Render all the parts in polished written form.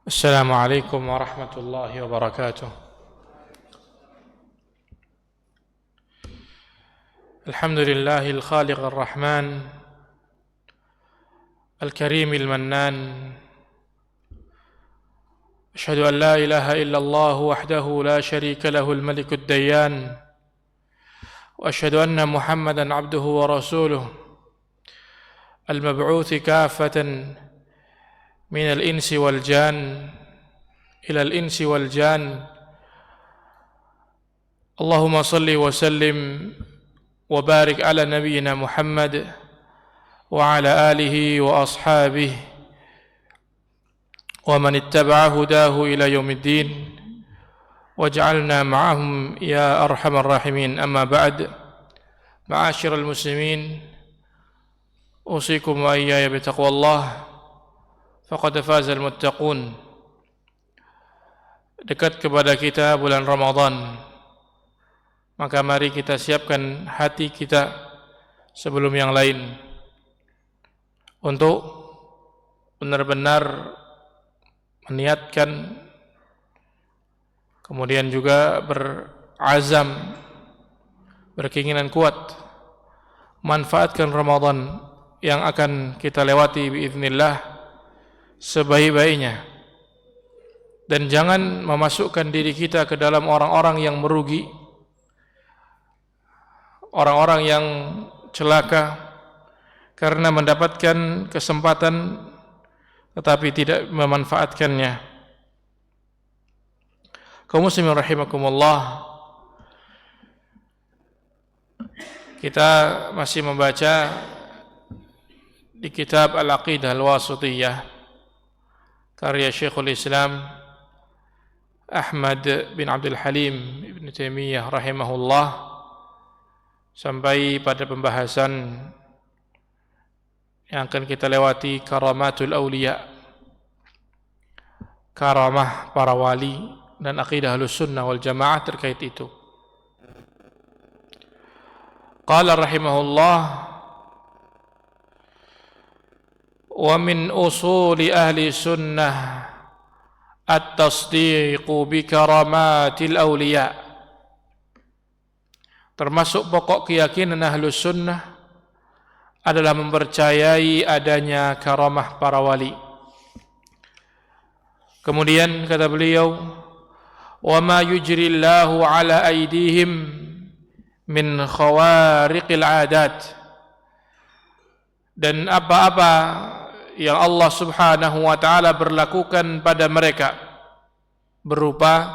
السلام عليكم ورحمة الله وبركاته. الحمد لله الخالق الرحمن الكريم المنان، أشهد أن لا إله إلا الله وحده لا شريك له الملك الديان، وأشهد أن محمدا عبده ورسوله المبعوث كافة من الإنس والجان إلى الإنس والجان. اللهم صل وسلم وبارك على نبينا محمد وعلى آله وأصحابه ومن اتبع هداه إلى يوم الدين، واجعلنا معهم يا أرحم الراحمين. أما بعد، معاشر المسلمين، أوصيكم وإياي بتقوى الله، faqad fazal muttaqun. Dekat kepada kita bulan Ramadan, maka mari kita siapkan hati kita sebelum yang lain untuk benar-benar meniatkan, kemudian juga berazam, berkeinginan kuat manfaatkan Ramadan yang akan kita lewati biiznillah sebaik-baiknya, dan jangan memasukkan diri kita ke dalam orang-orang yang merugi, orang-orang yang celaka karena mendapatkan kesempatan tetapi tidak memanfaatkannya. Kaum muslimin rahimakumullah, kita masih membaca di kitab Al-Aqidah Al-Wasithiyah karya Syekhul Islam Ahmad bin Abdul Halim Ibn Taimiyah rahimahullah, sampai pada pembahasan yang akan kita lewati, karamatul awliya, karamah para wali, dan akidah Ahlus Sunnah wal Jamaah terkait itu. Qala rahimahullah: wa min usuli ahli sunnah at-tasdiqu bi karamatil awliya. Termasuk pokok keyakinan Ahlus Sunnah adalah mempercayai adanya karamah para wali. Kemudian kata beliau, wa ma yujrillahu ala aydihim min khawariqil adat, dan apa-apa yang Allah subhanahu wa ta'ala berlakukan pada mereka berupa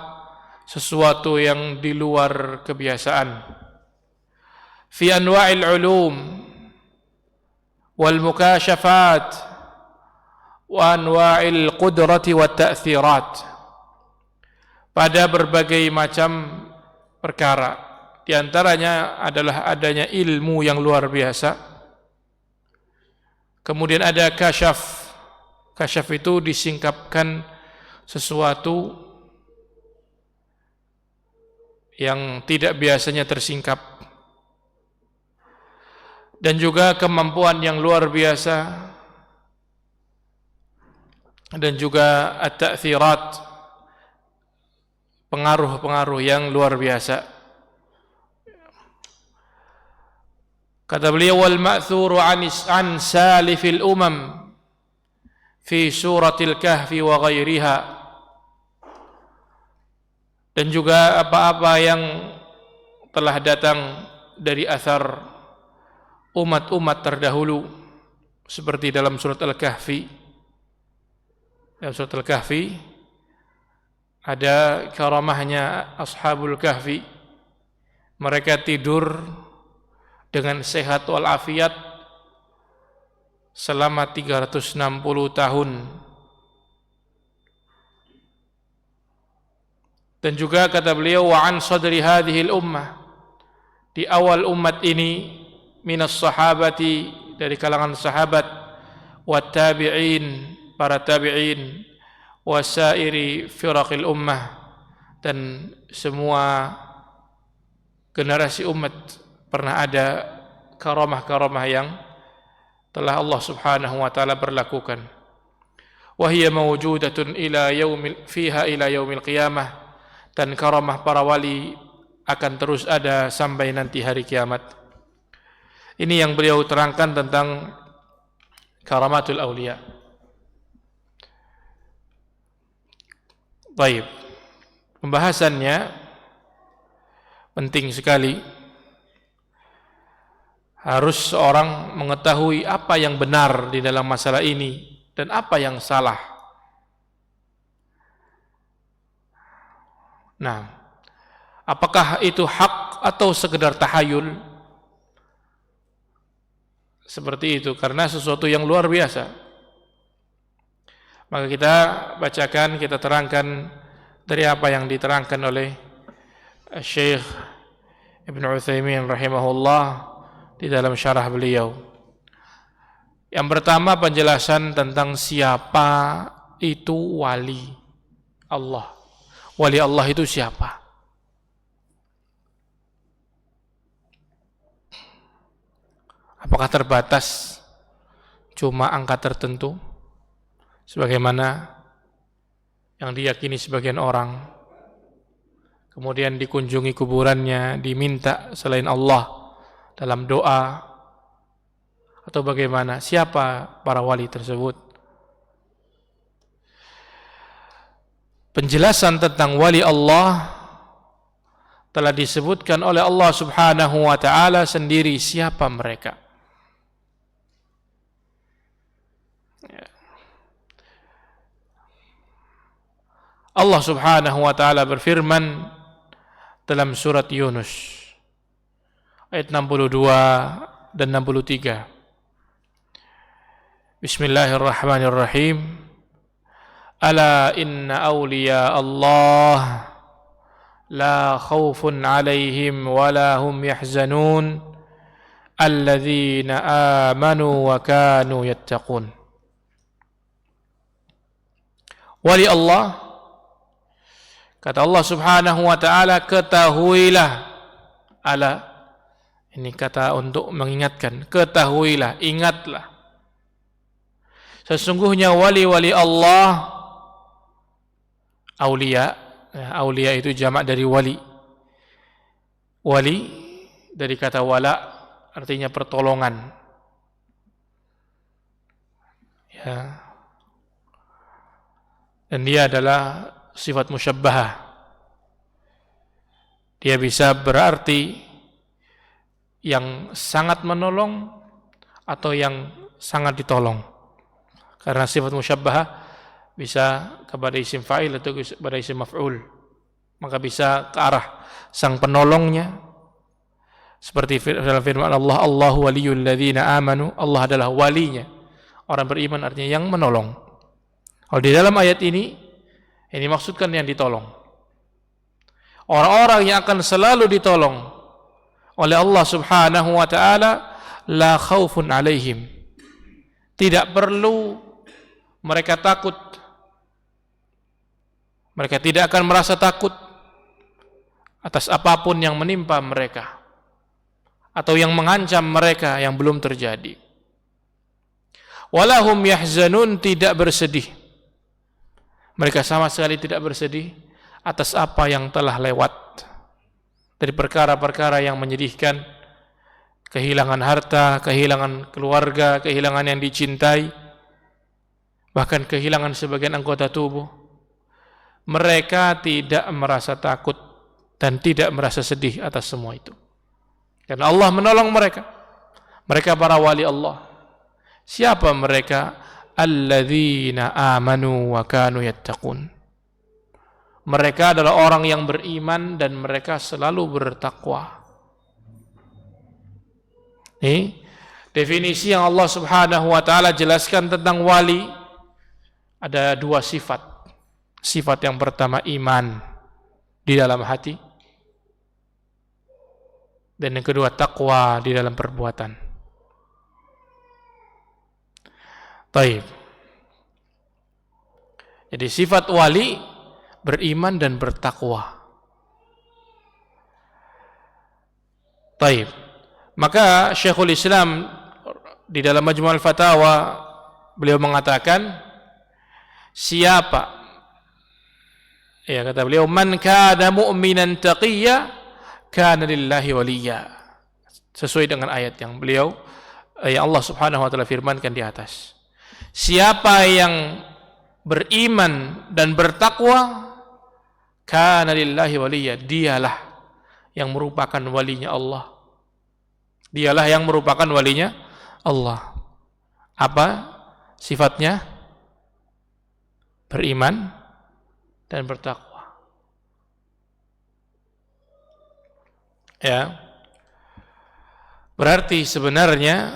sesuatu yang di luar kebiasaan, fi anwa'il ulum wal mukashafat wa anwa'il qudrati wat ta'thirat, pada berbagai macam perkara. Di antaranya adalah adanya ilmu yang luar biasa. Kemudian ada kasyaf. Kasyaf itu disingkapkan sesuatu yang tidak biasanya tersingkap. Dan juga kemampuan yang luar biasa. Dan juga at-ta'thirat, pengaruh-pengaruh yang luar biasa. Kata beliau, wal ma'thuru an salifil umam fi suratil kahfi wa ghairiha, dan juga apa-apa yang telah datang dari athar umat-umat terdahulu, seperti dalam surat Al-Kahfi. Dalam surat Al-Kahfi ada karamahnya Ashabul Kahfi. Mereka tidur dengan sehat walafiat selama 360 tahun. Dan juga kata beliau, wa an sadri hadhil ummah, di awal umat ini, minas sahabati, dari kalangan sahabat, wa tabi'in, para tabi'in, wa sairi firaqil ummah, dan semua generasi umat pernah ada karamah-karamah yang telah Allah subhanahu wa ta'ala berlakukan. wa hiya mawjudatun fiha ila yaumil qiyamah, dan karamah para wali akan terus ada sampai nanti hari kiamat. Ini yang beliau terangkan tentang karamatul aulia. Baik, pembahasannya penting sekali. Harus seorang mengetahui apa yang benar di dalam masalah ini dan apa yang salah. Nah, apakah itu hak atau sekedar tahayul? Seperti itu, karena sesuatu yang luar biasa. Maka kita bacakan, kita terangkan dari apa yang diterangkan oleh Syekh Ibn Utsaimin rahimahullah di dalam syarah beliau. Yang pertama, penjelasan tentang siapa itu wali Allah. Wali Allah itu siapa? Apakah terbatas cuma angka tertentu sebagaimana yang diyakini sebagian orang, kemudian dikunjungi kuburannya, diminta selain Allah dalam doa, atau bagaimana? Siapa para wali tersebut? Penjelasan tentang wali Allah telah disebutkan oleh Allah Subhanahu wa taala sendiri siapa mereka. Allah Subhanahu wa taala berfirman dalam surat Yunus ayat 62 dan 63. Bismillahirrahmanirrahim. Ala inna awliya Allah la khawfun alaihim wa la hum yahzanun alladzina amanu wa kanu yattaqun. Wali Allah, kata Allah Subhanahu wa taala, ketahuilah. Ala, ini kata untuk mengingatkan, ketahuilah, ingatlah. Sesungguhnya wali-wali Allah, aulia, aulia itu jamak dari wali. Wali dari kata wala, artinya pertolongan. Ya. Dan dia adalah sifat musyabbahah. Dia bisa berarti yang sangat menolong atau yang sangat ditolong. Karena sifat musyabbahah bisa kepada isim fa'il atau kepada isim maf'ul. Maka bisa ke arah sang penolongnya. Seperti dalam firman Allah, Allahu waliyul ladzina amanu, Allah adalah walinya orang beriman, artinya yang menolong. Kalau di dalam ayat ini maksudkan yang ditolong. Orang-orang yang akan selalu ditolong oleh Allah Subhanahu wa taala, la khaufun alaihim. Tidak perlu mereka takut. Mereka tidak akan merasa takut atas apapun yang menimpa mereka atau yang mengancam mereka yang belum terjadi. Walahum yahzanun, tidak bersedih. Mereka sama sekali tidak bersedih atas apa yang telah lewat dari perkara-perkara yang menyedihkan, kehilangan harta, kehilangan keluarga, kehilangan yang dicintai, bahkan kehilangan sebagian anggota tubuh. Mereka tidak merasa takut dan tidak merasa sedih atas semua itu. Karena Allah menolong mereka. Mereka para wali Allah. Siapa mereka? Alladzina amanu wa kanu yattaqun. Mereka adalah orang yang beriman dan mereka selalu bertakwa. Ini definisi yang Allah Subhanahu wa taala jelaskan tentang wali. Ada dua sifat. Sifat yang pertama iman di dalam hati, dan yang kedua takwa di dalam perbuatan. Baik. Jadi sifat wali beriman dan bertakwa. Baik. Maka Syekhul Islam di dalam Majmu' al-Fatawa beliau mengatakan Siapa, ya kata beliau, man kana mu'minan taqiyya kana lillahi waliya. Sesuai dengan ayat yang beliau, yang Allah Subhanahu wa taala firmankan di atas. Siapa yang beriman dan bertakwa, kana lillahi waliya, dialah yang merupakan walinya Allah. Dialah yang merupakan walinya Allah. Apa sifatnya? Beriman dan bertakwa. Ya. Berarti sebenarnya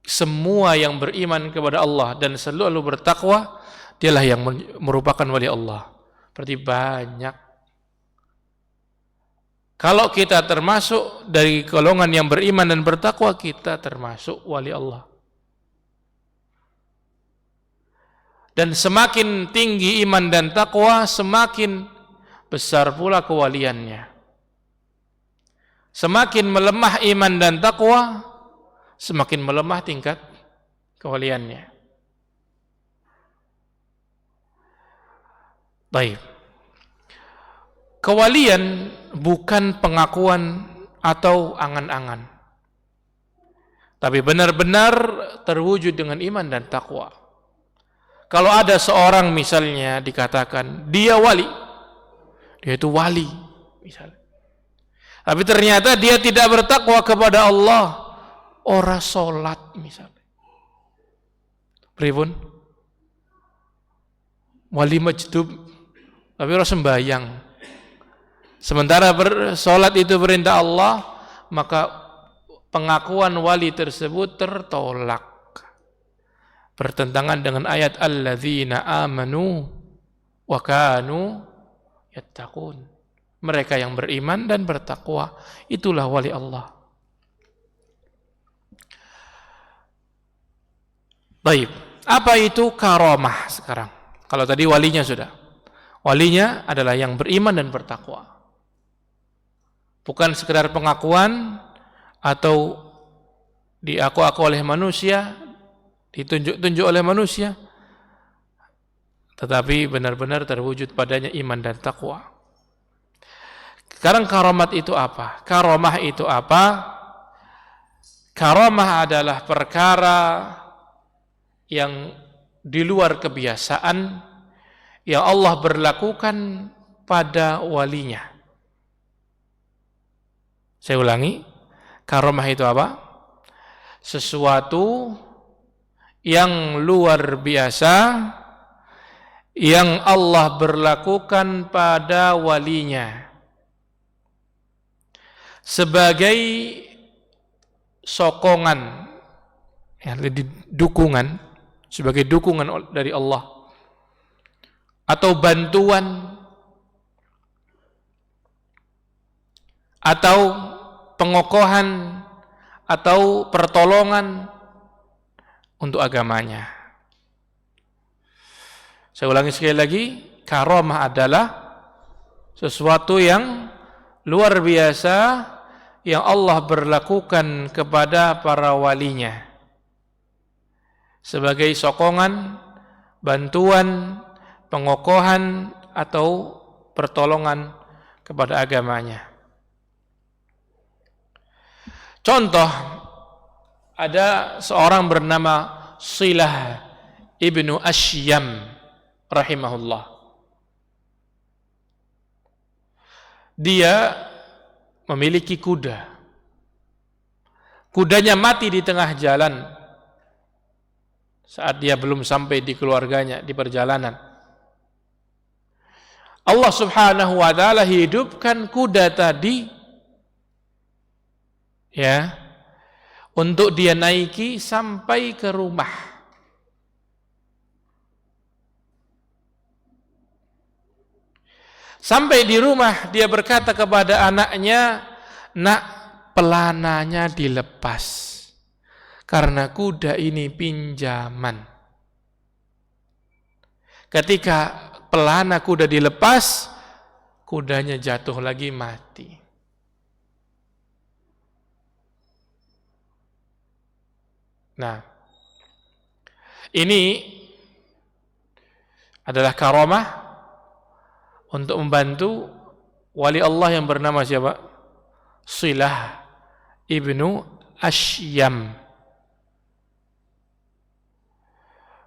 semua yang beriman kepada Allah dan selalu bertakwa, dialah yang merupakan wali Allah. Berarti banyak. Kalau kita termasuk dari golongan yang beriman dan bertakwa, kita termasuk wali Allah. Dan semakin tinggi iman dan takwa, semakin besar pula kewaliannya. Semakin melemah iman dan takwa, semakin melemah tingkat kewaliannya. Baik. Kewalian bukan pengakuan atau angan-angan, tapi benar-benar terwujud dengan iman dan takwa. Kalau ada seorang misalnya dikatakan dia wali, dia itu wali misalnya, tapi ternyata dia tidak bertakwa kepada Allah, ora salat misalnya. Pripun? Wali majdub tapi ora sembahyang. Sementara salat itu perintah Allah, maka pengakuan wali tersebut tertolak. Bertentangan dengan ayat alladzina amanu wa kanu yattaqun. Mereka yang beriman dan bertakwa, itulah wali Allah. Baik, apa itu karamah sekarang? Kalau tadi walinya sudah. Walinya adalah yang beriman dan bertakwa. Bukan sekedar pengakuan atau diaku-aku oleh manusia, ditunjuk-tunjuk oleh manusia, tetapi benar-benar terwujud padanya iman dan takwa. Sekarang karamat itu apa? Karamah itu apa? Karamah adalah perkara yang di luar kebiasaan yang Allah berlakukan pada walinya. Saya ulangi, karamah itu apa? Sesuatu yang luar biasa yang Allah berlakukan pada walinya sebagai sokongan, ya, dukungan, sebagai dukungan dari Allah atau bantuan atau pengokohan atau pertolongan untuk agamanya. Saya ulangi sekali lagi, karamah adalah sesuatu yang luar biasa yang Allah berlakukan kepada para walinya sebagai sokongan, bantuan, pengokohan atau pertolongan kepada agamanya. Contoh, ada seorang bernama Silah ibnu Ashyam rahimahullah. Dia memiliki kuda. Kudanya mati di tengah jalan saat dia belum sampai di keluarganya di perjalanan. Allah Subhanahu wa taala hidupkan kuda tadi, ya, untuk dia naiki sampai ke rumah. Sampai di rumah dia berkata kepada anaknya, "Nak, pelananya dilepas karena kuda ini pinjaman." Ketika pelana kuda dilepas, kudanya jatuh lagi mati. Nah, ini adalah karamah untuk membantu wali Allah yang bernama siapa? Silah ibnu Ashyam.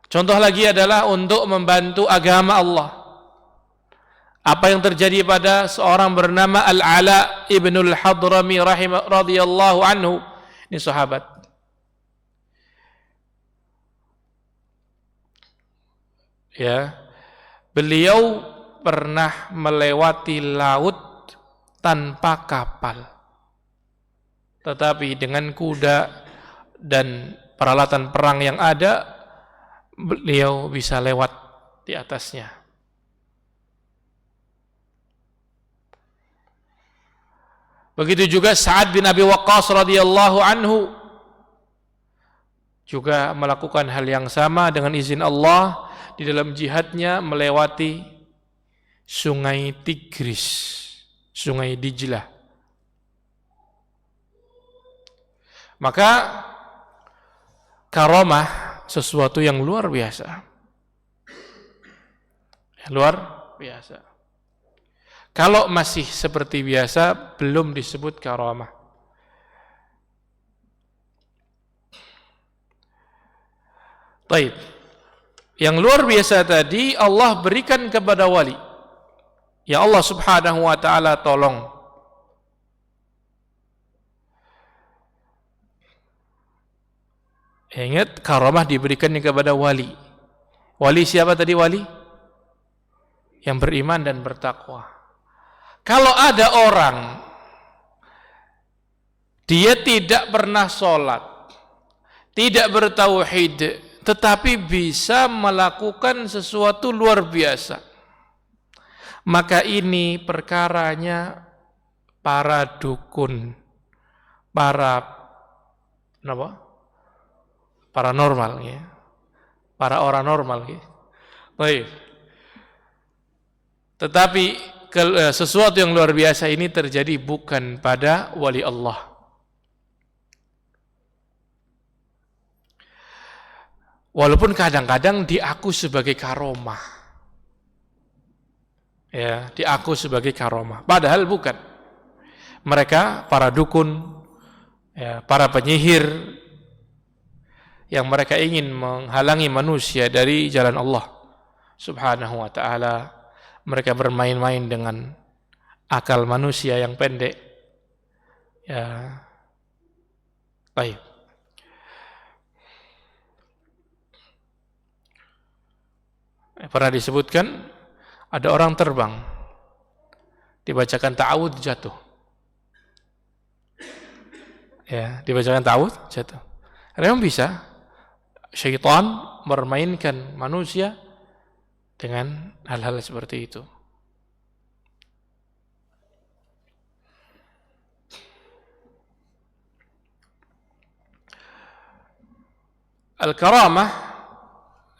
Contoh lagi adalah untuk membantu agama Allah. Apa yang terjadi pada seorang bernama Al-Ala ibnul Hadrami radhiyallahu anhu. Ini sahabat. Ya. Beliau pernah melewati laut tanpa kapal. Tetapi dengan kuda dan peralatan perang yang ada, beliau bisa lewat di atasnya. Begitu juga Sa'ad bin Abi Waqqas radhiyallahu anhu juga melakukan hal yang sama dengan izin Allah di dalam jihadnya melewati sungai Tigris, sungai Dijlah. Maka karamah sesuatu yang luar biasa. Luar biasa. Kalau masih seperti biasa, belum disebut karamah. Baik. Yang luar biasa tadi Allah berikan kepada wali. Ya Allah Subhanahu wa taala tolong. Ingat, karamah diberikan kepada wali. Wali siapa tadi wali? Yang beriman dan bertakwa. Kalau ada orang dia tidak pernah sholat, tidak bertauhid, tetapi bisa melakukan sesuatu luar biasa, maka ini perkaranya para dukun, paranormal, ya, para orang normal, ya. Baik. Tetapi sesuatu yang luar biasa ini terjadi bukan pada wali Allah. Walaupun kadang-kadang diaku sebagai karamah. Ya, diaku sebagai karamah. Padahal bukan. Mereka para dukun, ya, para penyihir yang mereka ingin menghalangi manusia dari jalan Allah Subhanahu wa taala. Mereka bermain-main dengan akal manusia yang pendek. Ya. Baik. Pernah disebutkan ada orang terbang, dibacakan ta'awudz jatuh. Ya, dibacakan ta'awudz jatuh. Memang bisa syaitan bermainkan manusia dengan hal-hal seperti itu. Al-karamah,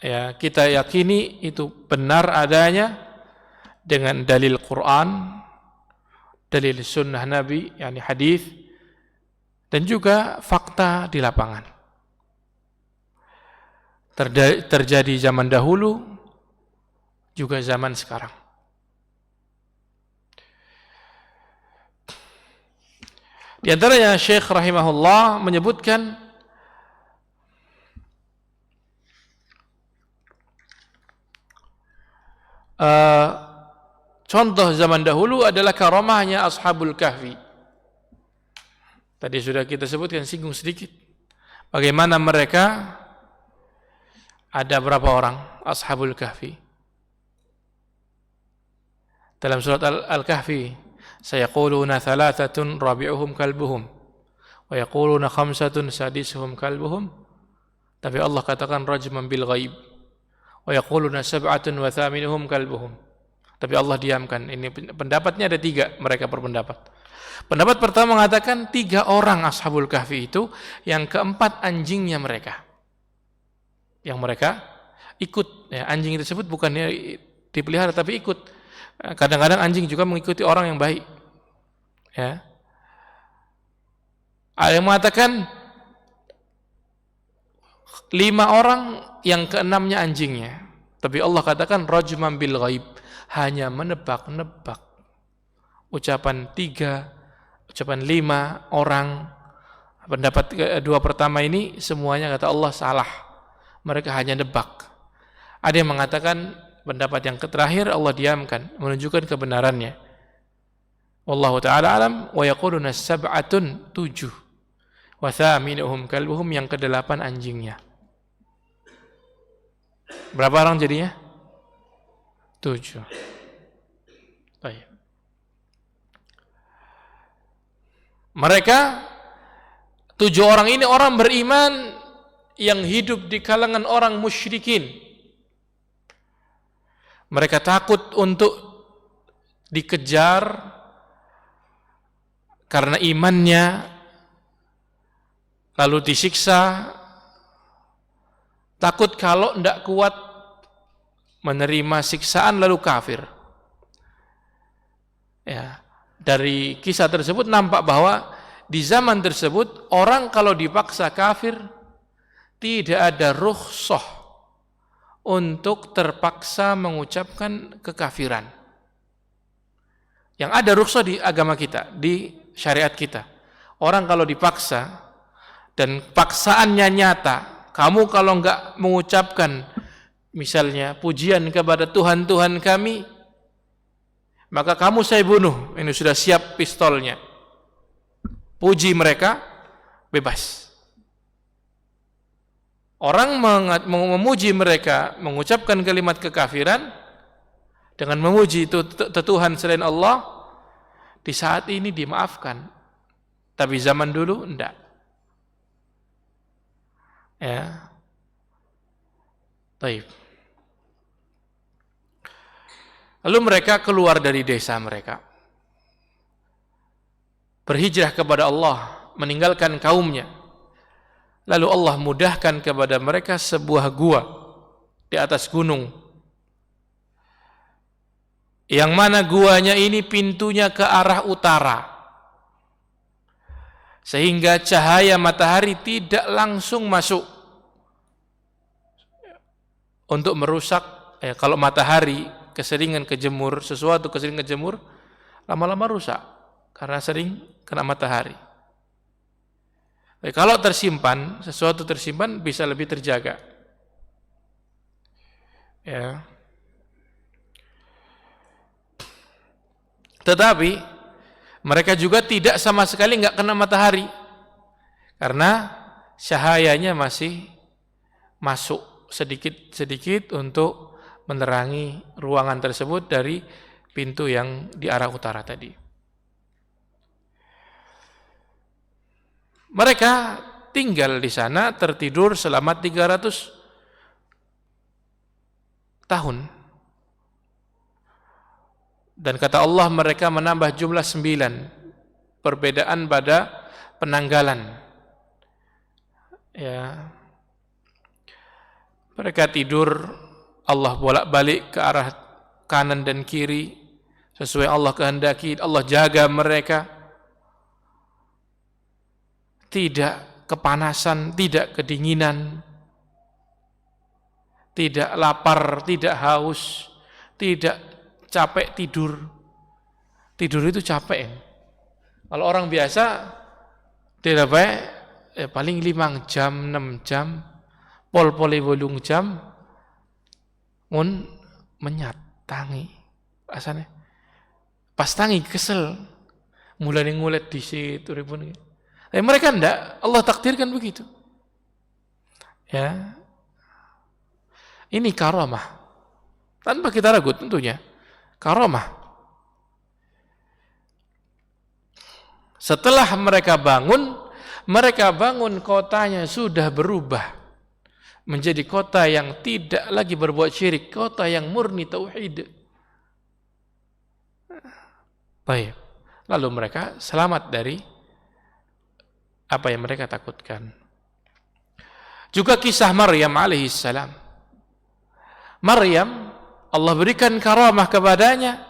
ya, kita yakini itu benar adanya dengan dalil Quran, dalil sunnah Nabi, yakni hadis, dan juga fakta di lapangan. Terjadi zaman dahulu, juga zaman sekarang. Di antaranya Syekh rahimahullah menyebutkan contoh zaman dahulu adalah karamahnya Ashabul Kahfi. Tadi sudah kita sebutkan, singgung sedikit. Bagaimana mereka, ada berapa orang Ashabul Kahfi? Dalam surat Al-Kahfi, sayaquluna thalathatun rabi'uhum kalbuhum wa yaquluna khamsatun sadisuhum kalbuhum. Tapi Allah katakan rajman bil ghaib. Wa yaquluna sab'atun wa thaminuhum kalbuhum. Tapi Allah diamkan. Ini pendapatnya ada 3, mereka berpendapat. Pendapat pertama mengatakan 3 orang Ashabul Kahfi itu, yang keempat anjingnya mereka. Yang mereka ikut, ya, anjing tersebut bukannya dipelihara tapi ikut. Kadang-kadang anjing juga mengikuti orang yang baik. Ya. Ada yang mengatakan 5 orang, yang keenamnya anjingnya. Tapi Allah katakan rajman bil ghaib, hanya menebak-nebak. Ucapan 3, ucapan 5 orang, pendapat dua pertama ini semuanya kata Allah salah. Mereka hanya nebak. Ada yang mengatakan pendapat yang terakhir Allah diamkan, menunjukkan kebenarannya. Wallahu ta'ala alam. Wa yaquluna sab'atun, 7. Wa thaminuhum kalbuhum, yang ke-8 anjingnya. Berapa orang jadinya? 7. Baik. Mereka 7 orang ini orang beriman yang hidup di kalangan orang musyrikin. Mereka takut untuk dikejar karena imannya, lalu disiksa. Takut kalau tidak kuat menerima siksaan lalu kafir. Ya, dari kisah tersebut nampak bahwa di zaman tersebut orang kalau dipaksa kafir tidak ada rukhsah untuk terpaksa mengucapkan kekafiran. Yang ada rukhsah di agama kita, di syariat kita. Orang kalau dipaksa dan paksaannya nyata, kamu kalau enggak mengucapkan misalnya pujian kepada Tuhan-Tuhan kami, maka kamu saya bunuh. Ini sudah siap pistolnya. Puji mereka, bebas. Orang memuji mereka, mengucapkan kalimat kekafiran dengan memuji Tuhan selain Allah, di saat ini dimaafkan. Tapi zaman dulu enggak. Ya. Baik. Lalu mereka keluar dari desa mereka, berhijrah kepada Allah, meninggalkan kaumnya. Lalu Allah mudahkan kepada mereka sebuah gua di atas gunung, yang mana guanya ini pintunya ke arah utara, sehingga cahaya matahari tidak langsung masuk untuk merusak. Kalau matahari keseringan kejemur, sesuatu keseringan kejemur, lama-lama rusak karena sering kena matahari. Kalau tersimpan, sesuatu tersimpan bisa lebih terjaga. Ya. Tetapi mereka juga tidak sama sekali enggak kena matahari, karena cahayanya masih masuk sedikit-sedikit untuk menerangi ruangan tersebut dari pintu yang di arah utara tadi. Mereka tinggal di sana, tertidur selama 300 tahun. Dan kata Allah mereka menambah jumlah 9. Perbedaan pada penanggalan. Ya. Mereka tidur, Allah bolak-balik ke arah kanan dan kiri sesuai Allah kehendaki. Allah jaga mereka. Tidak kepanasan, tidak kedinginan, tidak lapar, tidak haus, tidak capek tidur. Tidur itu capek. Kalau orang biasa tidak baik, paling 5 jam, 6 jam, pol-poli 8 jam, mun menyat tangi. Rasanya pas tangi kesel, mulai ngulet di situ ribun. Mereka enggak, Allah takdirkan begitu. Ya. Ini karamah. Tanpa kita ragu tentunya. Karamah. Setelah mereka bangun kotanya sudah berubah menjadi kota yang tidak lagi berbuat syirik, kota yang murni tauhid. Baik. Lalu mereka selamat dari apa yang mereka takutkan. Juga kisah Maryam alaihissalam. Maryam, Allah berikan karamah kepadanya.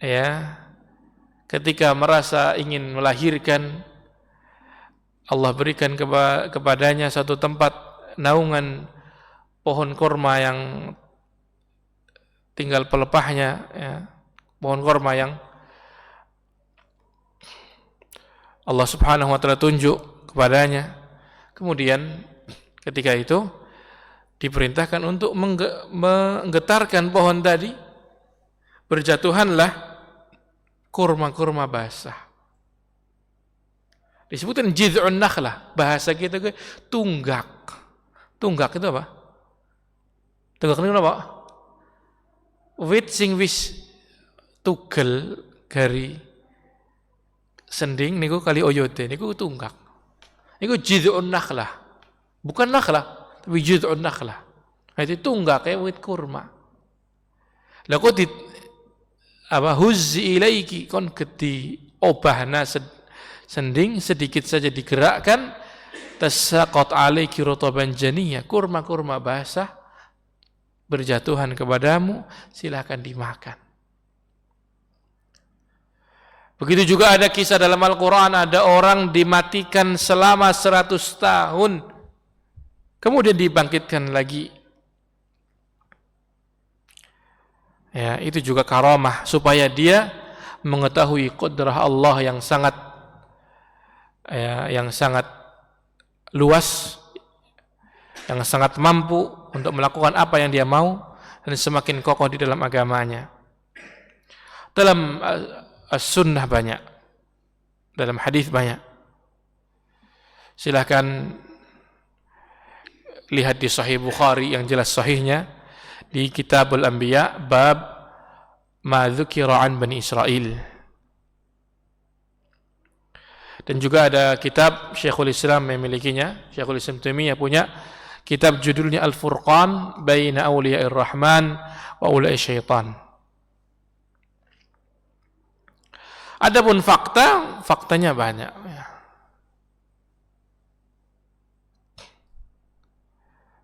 Ya, ketika merasa ingin melahirkan, Allah berikan kepadanya satu tempat naungan pohon kurma yang tinggal pelepahnya, ya, pohon kurma yang Allah Subhanahu wa taala tunjuk kepadanya. Kemudian ketika itu diperintahkan untuk menggetarkan pohon tadi, berjatuhanlah kurma-kurma basah. Disebutkan jid'un nakhlah, bahasa kita tunggak. Tunggak itu apa? Tunggak itu apa? Wit sing wis tugel gari sending niku kali oyote niku tunggak. Niku jid'un nakhlah. Bukan nakhlah, tapi jid'un nakhlah. Itu tunggak kayak wit kurma. Lah kok huzzi ilaiki kon gedi obahna sending sedikit saja digerakkan, tasaqat alaiki rutaban janiyah, kurma-kurma basah berjatuhan kepadamu, silakan dimakan. Begitu juga ada kisah dalam Al-Quran, ada orang dimatikan selama 100 tahun, kemudian dibangkitkan lagi. Ya, itu juga karamah, supaya dia mengetahui qudrah Allah yang sangat luas, yang sangat mampu untuk melakukan apa yang dia mau, dan semakin kokoh di dalam agamanya. Dalam as-sunnah banyak, dalam hadis banyak. Silahkan lihat di Sahih Bukhari yang jelas sahihnya, di Kitabul Anbiya, bab ma dzukira an Bani Israil. Dan juga ada kitab Syekhul Islam yang memilikinya, Syekhul Islam Taimiyah punya kitab judulnya Al-Furqan Baina Awliya'ir Rahman wa Awliya'i Syaitan. Adapun faktanya banyak.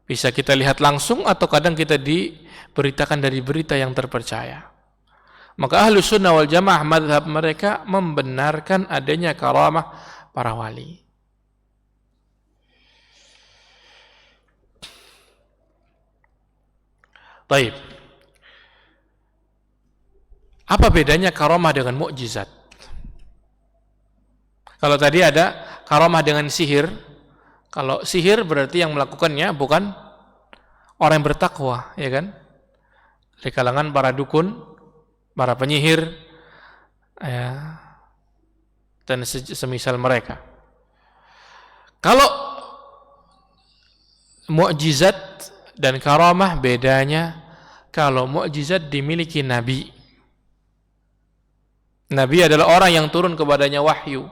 Bisa kita lihat langsung atau kadang kita diberitakan dari berita yang terpercaya. Maka Ahlus Sunnah wal Jamaah mazhab mereka membenarkan adanya karamah para wali. Baik. Apa bedanya karamah dengan mukjizat? Kalau tadi ada karamah dengan sihir, kalau sihir berarti yang melakukannya bukan orang yang bertakwa, ya kan? Dari kalangan para dukun, para penyihir, ya, dan semisal mereka. Kalau mukjizat dan karamah bedanya, kalau mukjizat dimiliki nabi. Nabi adalah orang yang turun kepadanya wahyu.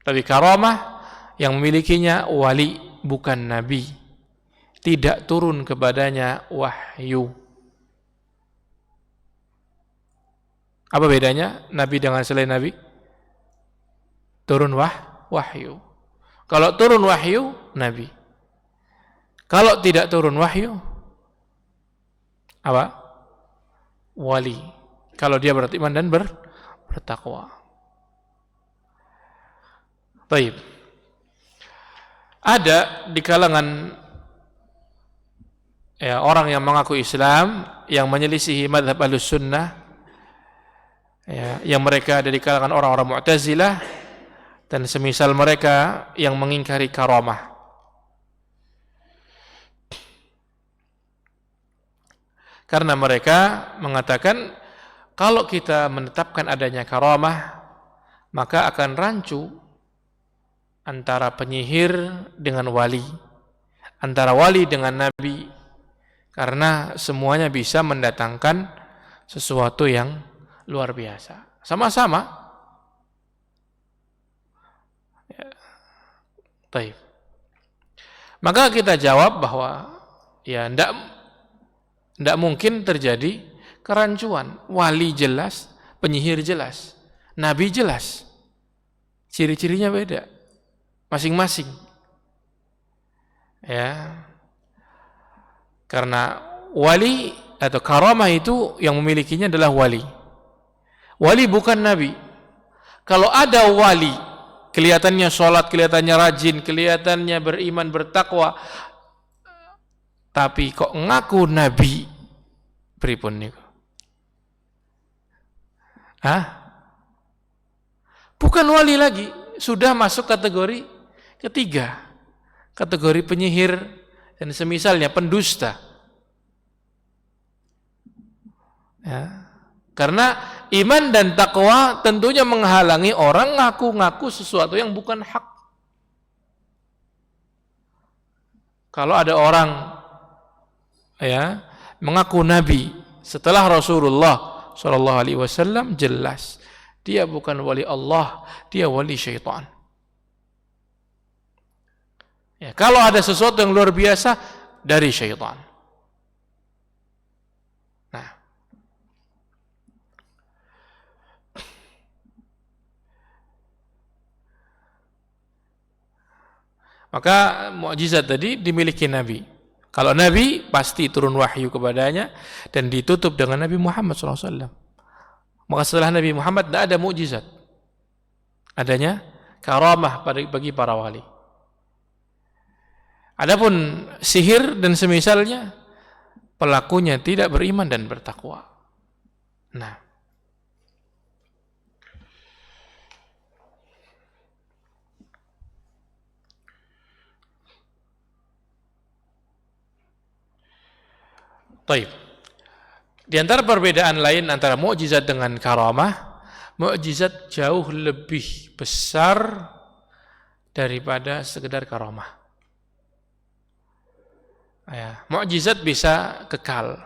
Tapi karamah yang memilikinya wali, bukan nabi. Tidak turun kepadanya wahyu. Apa bedanya nabi dengan selain nabi? Turun wahyu. Kalau turun wahyu, nabi. Kalau tidak turun wahyu, apa? Wali. Kalau dia beriman dan bertakwa. Baik. Ada di kalangan orang yang mengaku Islam yang menyelisihi mazhab Ahlussunnah, yang mereka ada di kalangan orang-orang Mu'tazilah dan semisal mereka yang mengingkari karamah. Karena mereka mengatakan kalau kita menetapkan adanya karamah, maka akan rancu antara penyihir dengan wali, antara wali dengan nabi, karena semuanya bisa mendatangkan sesuatu yang luar biasa. Sama-sama. Ya. Baik. Maka kita jawab bahwa ya tidak mungkin terjadi kerancuan. Wali jelas, penyihir jelas, nabi jelas. Ciri-cirinya beda masing-masing. Ya. Karena wali atau karamah itu yang memilikinya adalah wali. Wali bukan nabi. Kalau ada wali, kelihatannya sholat, kelihatannya rajin, kelihatannya beriman, bertakwa, tapi kok ngaku nabi, pripun niku? Bukan wali lagi, sudah masuk kategori ketiga, kategori penyihir dan semisalnya, pendusta. Ya. Karena iman dan takwa tentunya menghalangi orang ngaku-ngaku sesuatu yang bukan hak. Kalau ada orang mengaku nabi setelah Rasulullah sallallahu alaihi wasallam, jelas dia bukan wali Allah, dia wali syaitan. Ya, kalau ada sesuatu yang luar biasa dari syaitan. Nah, maka mukjizat tadi dimiliki Nabi. Kalau Nabi pasti turun wahyu kepadanya dan ditutup dengan Nabi Muhammad SAW. Maka setelah Nabi Muhammad tidak ada mukjizat. Adanya karamah bagi para wali. Adapun sihir dan semisalnya, pelakunya tidak beriman dan bertakwa. Nah, taib. Di antara perbedaan lain antara mukjizat dengan karamah, mukjizat jauh lebih besar daripada sekedar karamah. Ya, mukjizat bisa kekal.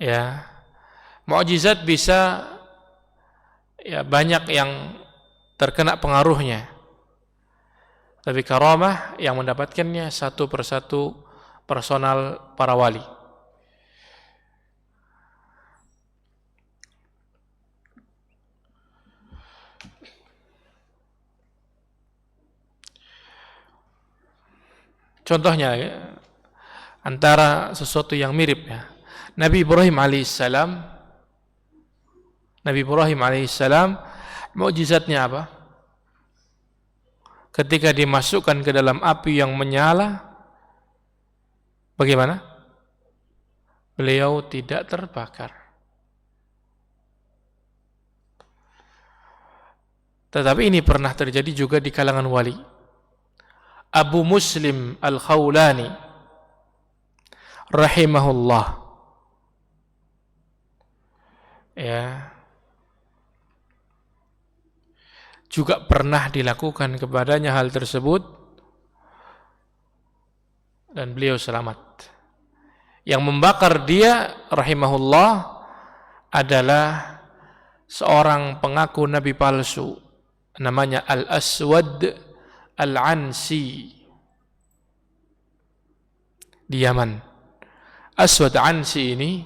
Ya, mukjizat bisa banyak yang terkena pengaruhnya. Tapi karamah yang mendapatkannya satu persatu personal para wali. Contohnya antara sesuatu yang mirip ya. Nabi Ibrahim alaihissalam, mukjizatnya apa? Ketika dimasukkan ke dalam api yang menyala, bagaimana? Beliau tidak terbakar. Tetapi ini pernah terjadi juga di kalangan wali. Abu Muslim Al-Khawlani rahimahullah, juga pernah dilakukan kepadanya hal tersebut dan beliau selamat. Yang membakar dia rahimahullah adalah seorang pengaku nabi palsu, namanya Al-Aswad Al-Ansi di Yaman. Aswad Ansi ini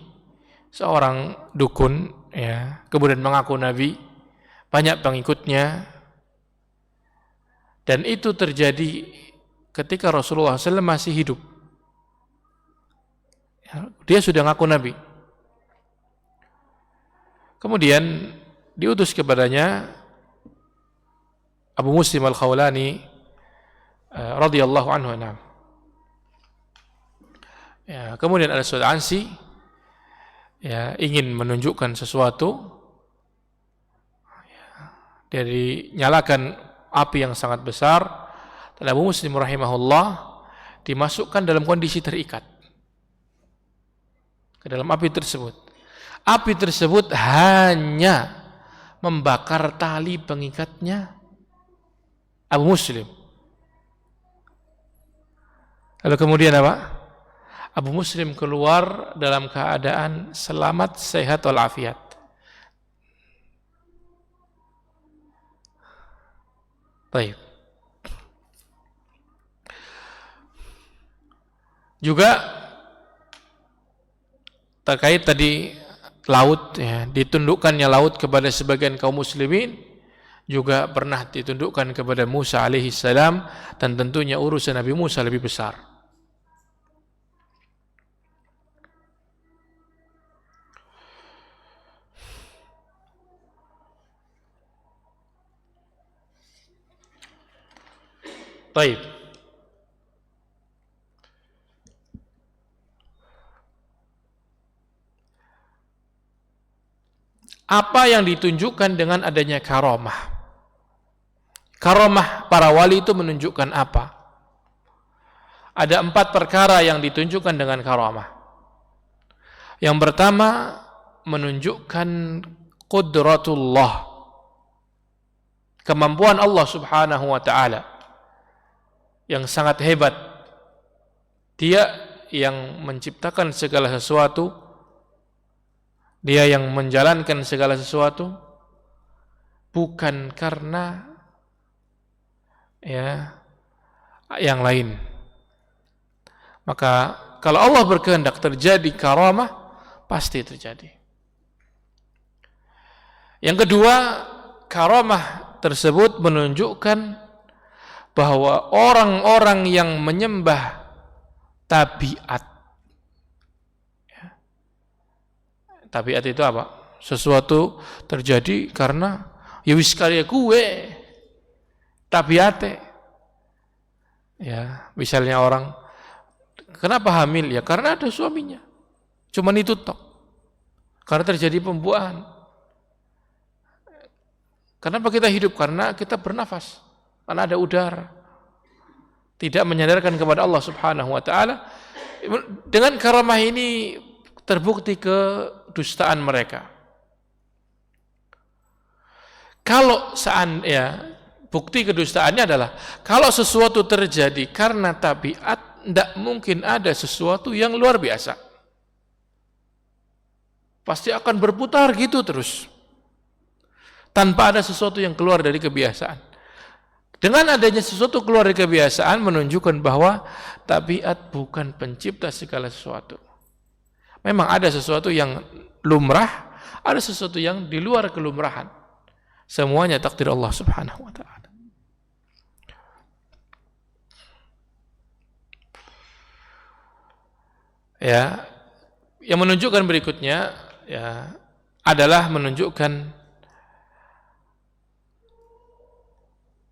seorang dukun, kemudian mengaku nabi, banyak pengikutnya, dan itu terjadi ketika Rasulullah SAW masih hidup. Dia sudah ngaku nabi. Kemudian diutus kepadanya Abu Muslim Al-Khawlani radhiyallahu anhu. Kemudian Al-Aswad Ansi ingin menunjukkan sesuatu, dari nyalakan api yang sangat besar, dan Abu Muslim rahimahullah dimasukkan dalam kondisi terikat ke dalam api tersebut. Api tersebut hanya membakar tali pengikatnya Abu Muslim. Lalu kemudian apa? Abu Muslim keluar dalam keadaan selamat, sehat walafiat. Baik. Juga terkait tadi laut, ditundukkannya laut kepada sebagian kaum muslimin, juga pernah ditundukkan kepada Musa alaihissalam, dan tentunya urusan Nabi Musa lebih besar. Baik. apa yang ditunjukkan dengan adanya karamah. Karamah para wali itu menunjukkan apa? Ada 4 perkara yang ditunjukkan dengan karamah. Yang pertama, menunjukkan qudratullah, kemampuan Allah subhanahu wa ta'ala yang sangat hebat. Dia yang menciptakan segala sesuatu, dia yang menjalankan segala sesuatu, bukan karena yang lain. Maka kalau Allah berkehendak terjadi karamah, pasti terjadi. Yang kedua, karamah tersebut menunjukkan bahwa orang-orang yang menyembah tabiat. Tabiat itu apa? Sesuatu terjadi karena ya wis karya kuwe tabiate. Ya, misalnya orang kenapa hamil? Ya karena ada suaminya. Cuman itu tok. Karena terjadi pembuahan. Kenapa kita hidup? Karena kita bernafas. Karena ada udara. Tidak menyadarkan kepada Allah Subhanahu wa taala. Dengan karamah ini terbukti kedustaan mereka. Kalau bukti kedustaannya adalah kalau sesuatu terjadi karena tabiat, tidak mungkin ada sesuatu yang luar biasa. Pasti akan berputar gitu terus, tanpa ada sesuatu yang keluar dari kebiasaan. Dengan adanya sesuatu keluar dari kebiasaan menunjukkan bahwa tabiat bukan pencipta segala sesuatu. Memang ada sesuatu yang lumrah, ada sesuatu yang di luar kelumrahan. Semuanya takdir Allah Subhanahu wa taala. Ya, yang menunjukkan berikutnya adalah menunjukkan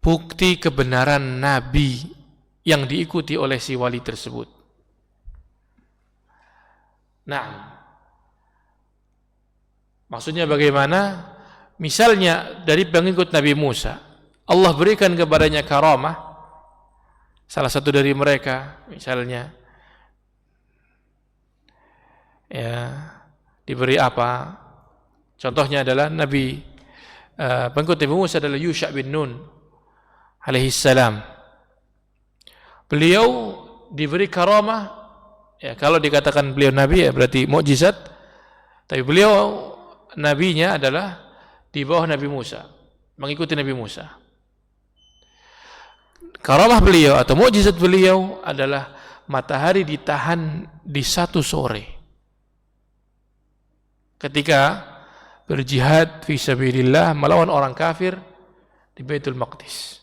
bukti kebenaran Nabi yang diikuti oleh si wali tersebut. Nah, maksudnya bagaimana? Misalnya dari pengikut Nabi Musa, Allah berikan kepadanya karamah, salah satu dari mereka misalnya diberi apa? Contohnya adalah pengikut Nabi Musa adalah Yusha bin Nun alaihi salam. Beliau diberi karamah, kalau dikatakan beliau nabi berarti mukjizat, tapi beliau nabinya adalah di bawah Nabi Musa, mengikuti Nabi Musa. Karamah beliau atau mukjizat beliau adalah matahari ditahan di 1 sore ketika berjihad fi sabilillah melawan orang kafir di Baitul Maqdis.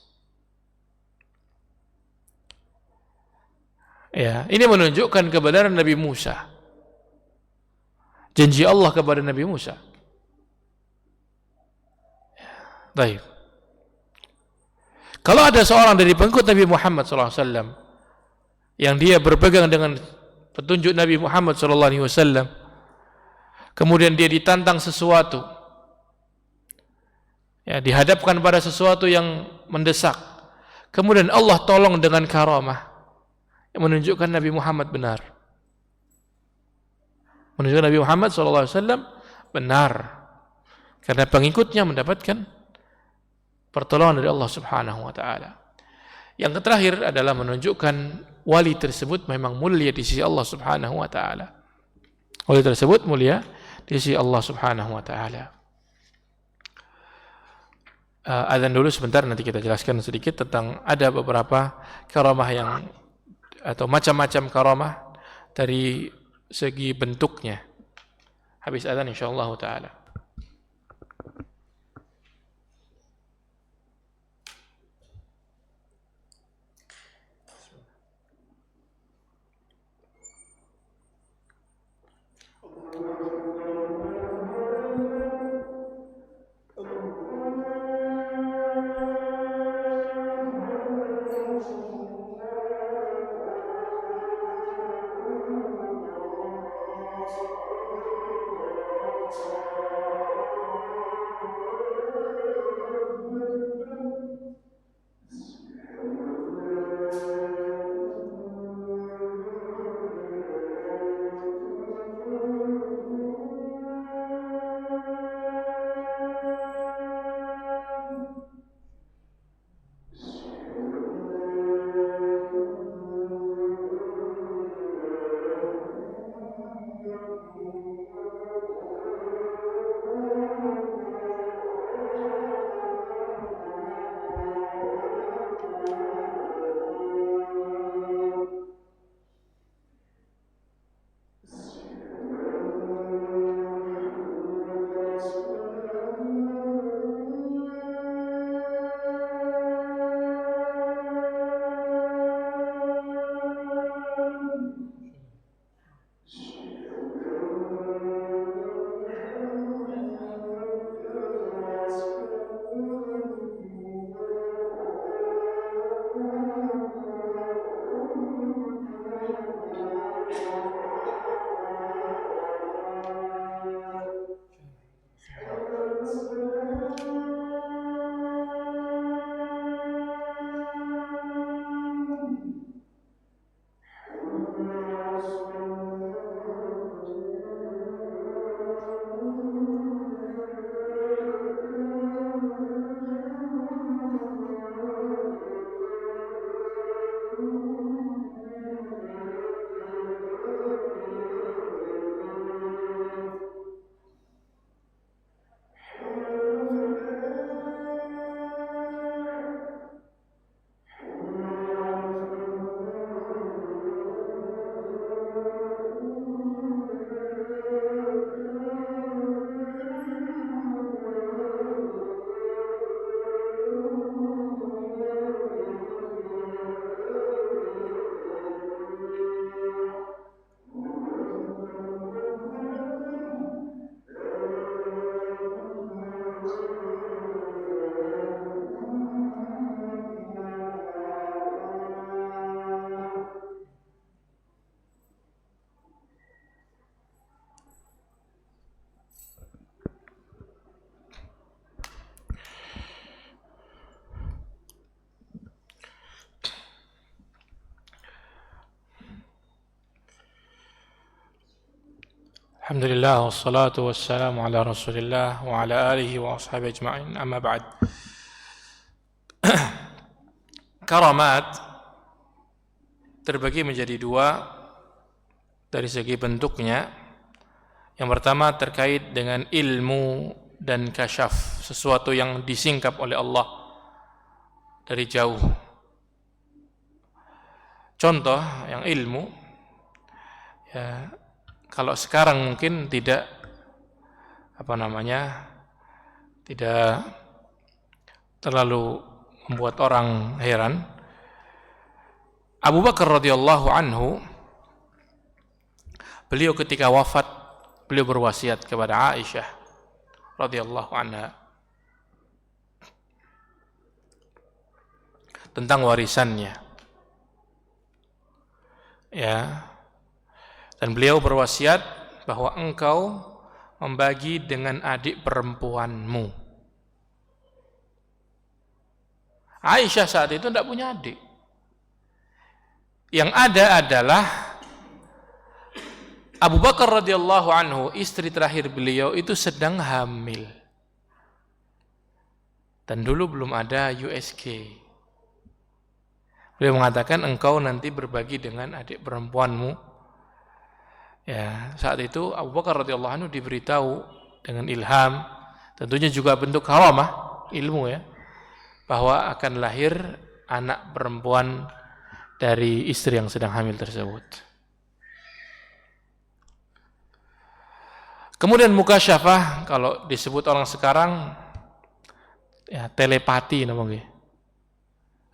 Ini menunjukkan kebenaran Nabi Musa. Janji Allah kepada Nabi Musa. Baik. Kalau ada seorang dari pengikut Nabi Muhammad SAW yang dia berpegang dengan petunjuk Nabi Muhammad SAW, kemudian dia ditantang sesuatu, dihadapkan pada sesuatu yang mendesak, kemudian Allah tolong dengan karamah, yang menunjukkan Nabi Muhammad benar, menunjukkan Nabi Muhammad SAW benar, karena pengikutnya mendapatkan pertolongan dari Allah Subhanahu wa taala. Yang terakhir adalah menunjukkan wali tersebut memang mulia di sisi Allah Subhanahu wa taala. Wali tersebut mulia di sisi Allah Subhanahu wa taala. Adzan dulu sebentar, nanti kita jelaskan sedikit tentang ada beberapa karamah atau macam-macam karamah dari segi bentuknya. Habis adzan insyaallah taala. Alhamdulillah wassalatu wassalamu ala Rasulillah wa ala alihi wa ashabihi ajma'in. Amma ba'd. Karamat terbagi menjadi dua dari segi bentuknya. Yang pertama terkait dengan ilmu dan kasyaf, sesuatu yang disingkap oleh Allah dari jauh. Contoh yang ilmu, ya, kalau sekarang mungkin tidak tidak terlalu membuat orang heran. Abu Bakar radhiyallahu anhu, beliau ketika wafat, beliau berwasiat kepada Aisyah radhiyallahu anha tentang warisannya. Ya. Dan beliau berwasiat bahwa engkau membagi dengan adik perempuanmu. Aisyah saat itu tidak punya adik. Yang ada adalah Abu Bakar radhiyallahu anhu, istri terakhir beliau itu sedang hamil. Dan dulu belum ada USG. Beliau mengatakan engkau nanti berbagi dengan adik perempuanmu. Ya, saat itu Abu Bakar radhiyallahu anhu diberitahu dengan ilham, tentunya juga bentuk karamah ilmu, ya, bahwa akan lahir anak perempuan dari istri yang sedang hamil tersebut. Kemudian mukasyafah, kalau disebut orang sekarang, ya, telepati namanya.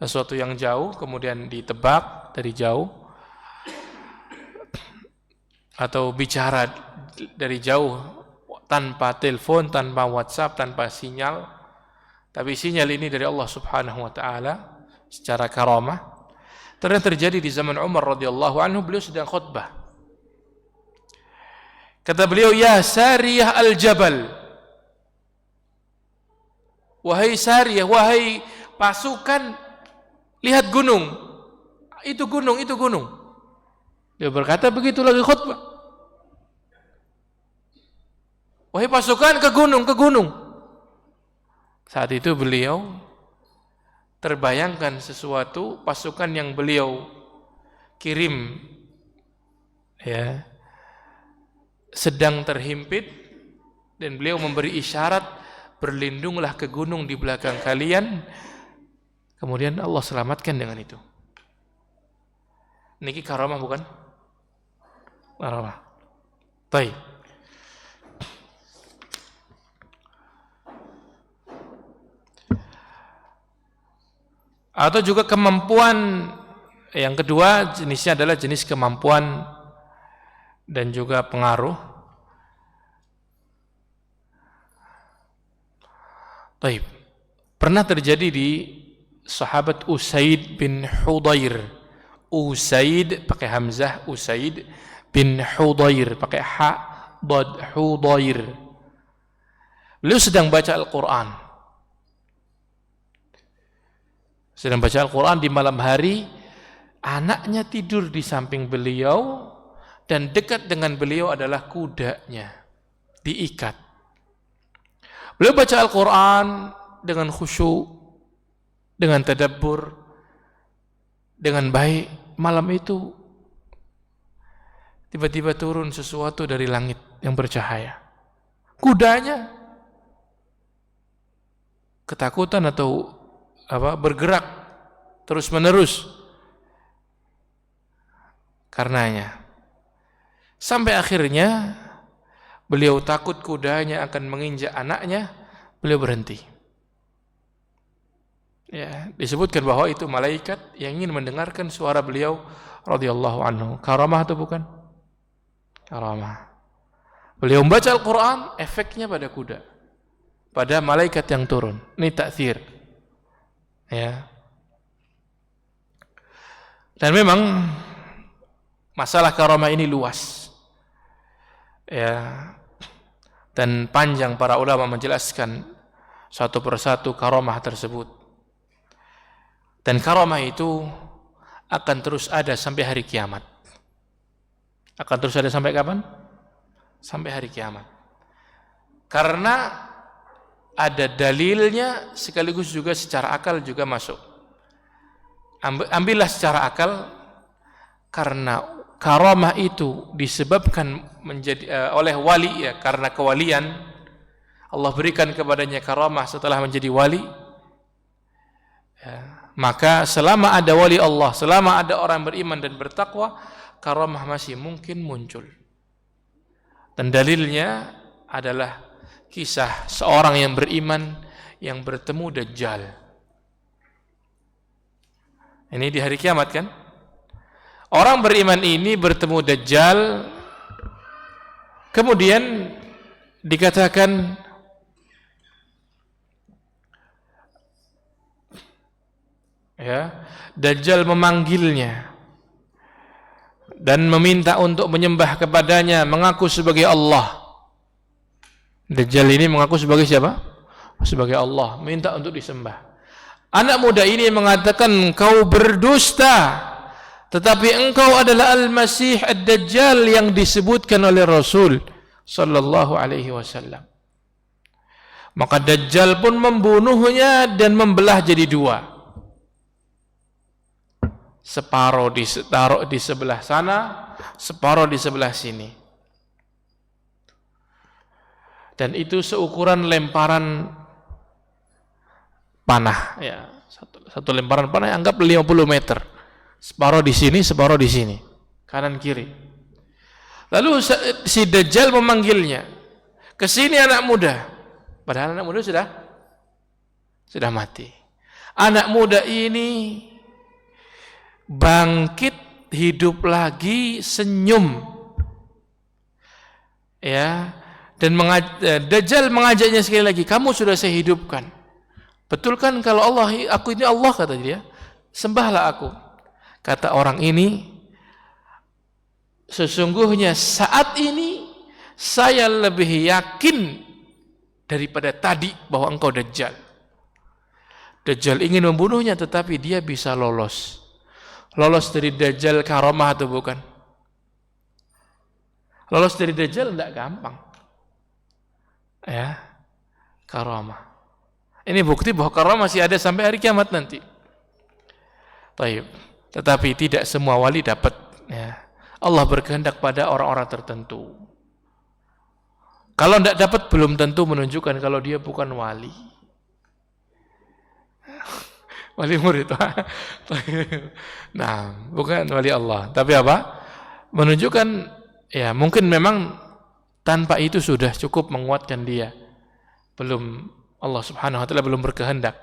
Sesuatu yang jauh kemudian ditebak dari jauh, atau bicara dari jauh tanpa telepon, tanpa WhatsApp, tanpa sinyal. Tapi sinyal ini dari Allah Subhanahu wa taala secara karamah. Ternyata terjadi di zaman Umar radhiyallahu anhu, beliau sedang khutbah. Kata beliau, "Ya Sariyah al-Jabal." Wahai Sariyah, wahai pasukan, lihat gunung. Itu gunung, itu gunung. Dia berkata begitu lagi khutbah. Wahai pasukan, ke gunung, ke gunung. Saat itu beliau terbayangkan sesuatu, pasukan yang beliau kirim, ya, sedang terhimpit, dan beliau memberi isyarat, berlindunglah ke gunung di belakang kalian. Kemudian Allah selamatkan dengan itu. Niki karamah bukan? Karamah. Baik. Atau juga kemampuan yang kedua, jenisnya adalah jenis kemampuan dan juga pengaruh. Baik. Pernah terjadi di sahabat Usaid bin Hudayr. Usaid pakai hamzah, Usaid bin Hudayr pakai ha, dad, Hudayr. Beliau sedang baca Al-Quran. Sedang baca Al-Quran di malam hari, anaknya tidur di samping beliau, dan dekat dengan beliau adalah kudanya, diikat. Beliau baca Al-Quran dengan khusyuk, dengan tadabbur, dengan baik. Malam itu tiba-tiba turun sesuatu dari langit yang bercahaya. Kudanya ketakutan atau bergerak terus menerus karenanya, sampai akhirnya beliau takut kudanya akan menginjak anaknya, beliau berhenti. Ya, disebutkan bahwa itu malaikat yang ingin mendengarkan suara beliau radhiyallahu anhu. Karamah atau bukan? Karamah. Beliau membaca Al-Quran, efeknya pada kuda, pada malaikat yang turun. Ini ta'thir. Ya. Dan memang masalah karamah ini luas. Ya. Dan panjang para ulama menjelaskan satu persatu karamah tersebut. Dan karamah itu akan terus ada sampai hari kiamat. Akan terus ada sampai kapan? Sampai hari kiamat. Karena ada dalilnya, sekaligus juga secara akal juga masuk. Ambillah secara akal, karena karamah itu disebabkan oleh wali, ya, karena kewalian Allah berikan kepadanya karamah setelah menjadi wali. Ya, maka selama ada wali Allah, selama ada orang beriman dan bertakwa, karamah masih mungkin muncul. Dan dalilnya adalah kisah seorang yang beriman yang bertemu Dajjal. Ini di hari kiamat kan? Orang beriman ini bertemu Dajjal, kemudian dikatakan ya, Dajjal memanggilnya dan meminta untuk menyembah kepadanya, mengaku sebagai Allah. Dajjal ini mengaku sebagai siapa? Sebagai Allah, minta untuk disembah. Anak muda ini mengatakan, "Kau berdusta, tetapi engkau adalah Al-Masih Ad-Dajjal yang disebutkan oleh Rasul sallallahu alaihi wasallam." Maka Dajjal pun membunuhnya dan membelah jadi dua. Separuh ditaruh di sebelah sana, separuh di sebelah sini. Dan itu seukuran lemparan panah, ya. Satu lemparan panah anggap 50 meter. Separuh di sini, separuh di sini. Kanan kiri. Lalu si Dajjal memanggilnya. "Ke sini anak muda." Padahal anak muda sudah mati. Anak muda ini bangkit, hidup lagi, senyum, ya. Dan Dajjal mengajaknya sekali lagi, "Kamu sudah saya hidupkan. Betul kan kalau aku ini Allah," kata dia. "Sembahlah aku." Kata orang ini, "Sesungguhnya saat ini saya lebih yakin daripada tadi bahwa engkau Dajjal." Dajjal ingin membunuhnya, tetapi dia bisa lolos. Lolos dari Dajjal karamah atau bukan? Lolos dari Dajjal tidak gampang. Ya, karamah. Ini bukti bahwa karamah masih ada sampai hari kiamat nanti. Taib. Tetapi tidak semua wali dapat. Ya. Allah berkehendak pada orang-orang tertentu. Kalau tidak dapat, belum tentu menunjukkan kalau dia bukan wali. Wali murid. Nah, bukan wali Allah. Tapi apa? Menunjukkan, ya mungkin memang tanpa itu sudah cukup menguatkan dia. Belum, Allah subhanahu wa ta'ala belum berkehendak.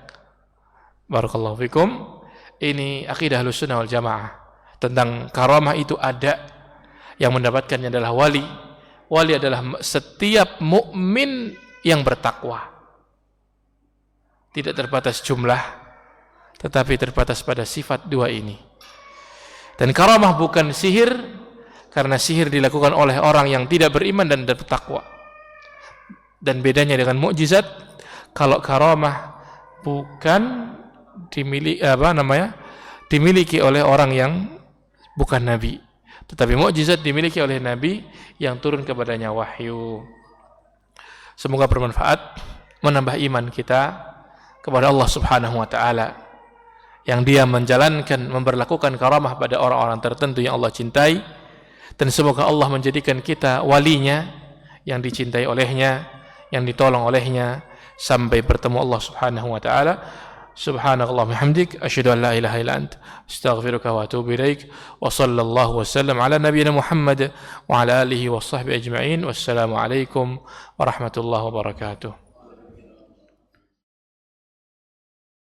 Barakallahu fikum. Ini akidah Ahlussunnah wal Jamaah. Tentang karamah itu ada. Yang mendapatkannya adalah wali. Wali adalah setiap mukmin yang bertakwa. Tidak terbatas jumlah, tetapi terbatas pada sifat dua ini. Dan karamah bukan sihir, karena sihir dilakukan oleh orang yang tidak beriman dan bertakwa. Dan bedanya dengan mukjizat, kalau karamah bukan dimiliki oleh orang yang bukan nabi, tetapi mukjizat dimiliki oleh nabi yang turun kepadanya wahyu. Semoga bermanfaat, menambah iman kita kepada Allah Subhanahu wa taala, yang Dia menjalankan, memberlakukan karamah pada orang-orang tertentu yang Allah cintai, dan semoga Allah menjadikan kita walinya yang dicintai olehnya, yang ditolong olehnya sampai bertemu Allah Subhanahu wa taala. Subhanakallahumma hamdik, asyhadu an la ilaha illa ant, astaghfiruka wa atubu ilaik. Wa sallallahu wasallam ala nabiyyina Muhammad wa ala alihi wa sahbihi ajma'in. Wassalamu alaikum warahmatullahi wabarakatuh.